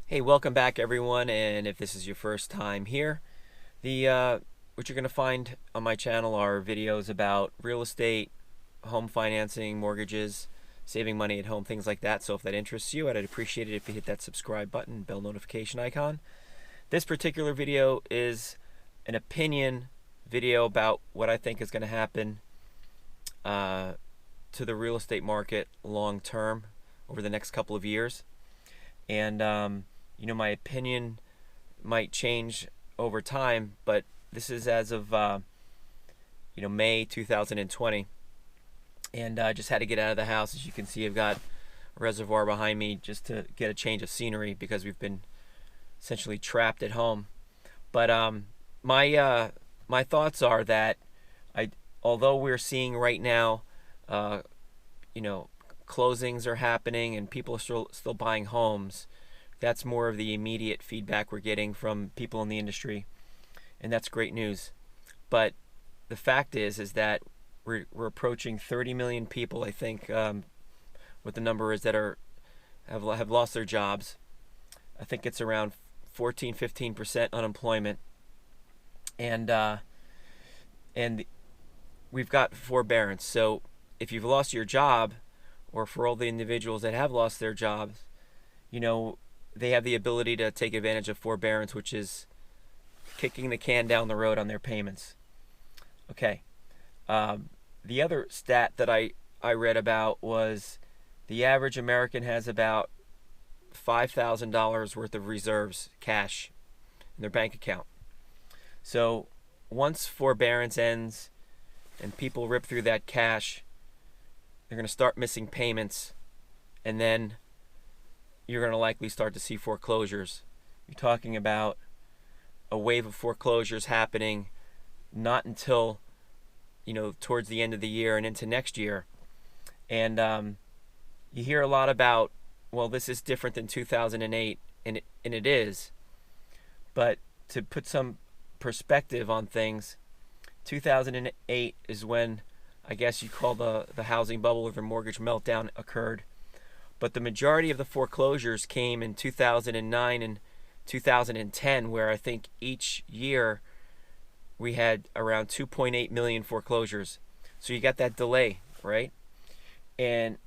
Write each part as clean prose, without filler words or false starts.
Hey, welcome back everyone, and if this is your first time here, what you're going to find on my channel are videos about real estate, home financing, mortgages, saving money at home, things like that. So if that interests you, I'd appreciate it if you hit that subscribe button, bell notification icon. This particular video is an opinion video about what I think is going to happen to the real estate market long term over the next couple of years. And my opinion might change over time, but this is as of May 2020, and I just had to get out of the house. As you can see, I've got a reservoir behind me just to get a change of scenery because we've been essentially trapped at home. But my thoughts are that although we're seeing right now, closings are happening and people are still buying homes. That's more of the immediate feedback we're getting from people in the industry, and that's great news. But the fact is that we're approaching 30 million people, I think, what the number is, that have lost their jobs. I think it's around 14-15% unemployment, and we've got forbearance. So if you've lost your job, or for all the individuals that have lost their jobs, they have the ability to take advantage of forbearance, which is kicking the can down the road on their payments. Okay. The other stat that I read about was the average American has about $5,000 worth of reserves, cash, in their bank account. So once forbearance ends and people rip through that cash, they're going to start missing payments, and then you're going to likely start to see foreclosures. You're talking about a wave of foreclosures happening not until towards the end of the year and into next year. And you hear a lot about, well, this is different than 2008, and it is. But to put some perspective on things, 2008 is when I guess you call the housing bubble or the mortgage meltdown occurred. But the majority of the foreclosures came in 2009 and 2010, where I think each year we had around 2.8 million foreclosures. So you got that delay, right? And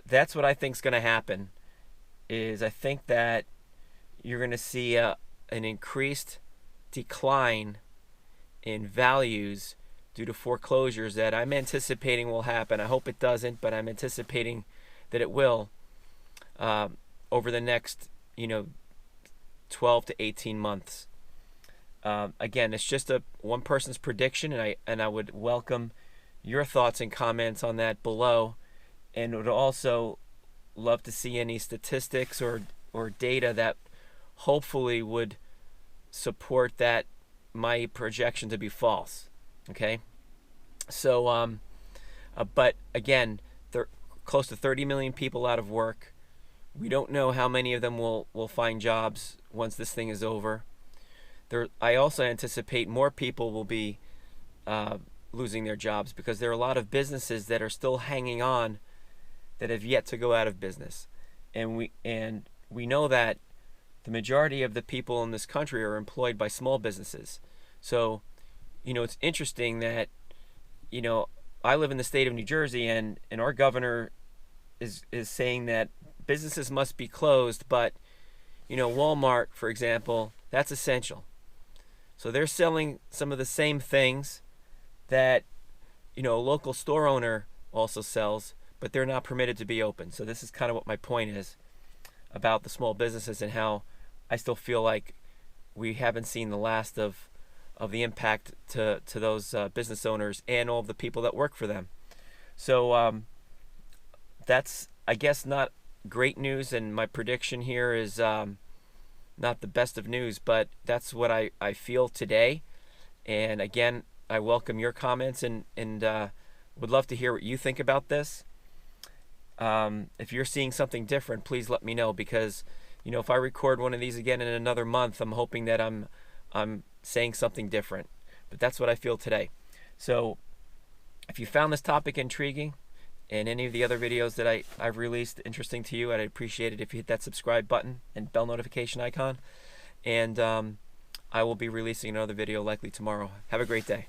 that's what I think is going to happen. Is I think that you're going to see an increased decline in values due to foreclosures that I'm anticipating will happen. I hope it doesn't, but I'm anticipating that it will over the next 12 to 18 months. Again, it's just one person's prediction, and I would welcome your thoughts and comments on that below, and would also love to see any statistics or data that hopefully would support that my projection to be false. Okay, so but again, close to 30 million people out of work. We don't know how many of them will find jobs once this thing is over. I also anticipate more people will be losing their jobs because there are a lot of businesses that are still hanging on that have yet to go out of business, and we know that the majority of the people in this country are employed by small businesses. So it's interesting that I live in the state of New Jersey, and our governor is saying that businesses must be closed, but Walmart, for example, that's essential. So they're selling some of the same things that a local store owner also sells, but they're not permitted to be open. So this is kind of what my point is about the small businesses, and how I still feel like we haven't seen the last of the impact to those business owners and all of the people that work for them. So that's, I guess, not great news, and my prediction here is not the best of news, but that's what I feel today. And again, I welcome your comments, and would love to hear what you think about this. If you're seeing something different, please let me know, because if I record one of these again in another month, I'm hoping that I'm saying something different. But that's what I feel today. So if you found this topic intriguing and any of the other videos that I've released interesting to you, I'd appreciate it if you hit that subscribe button and bell notification icon. And I will be releasing another video likely tomorrow. Have a great day.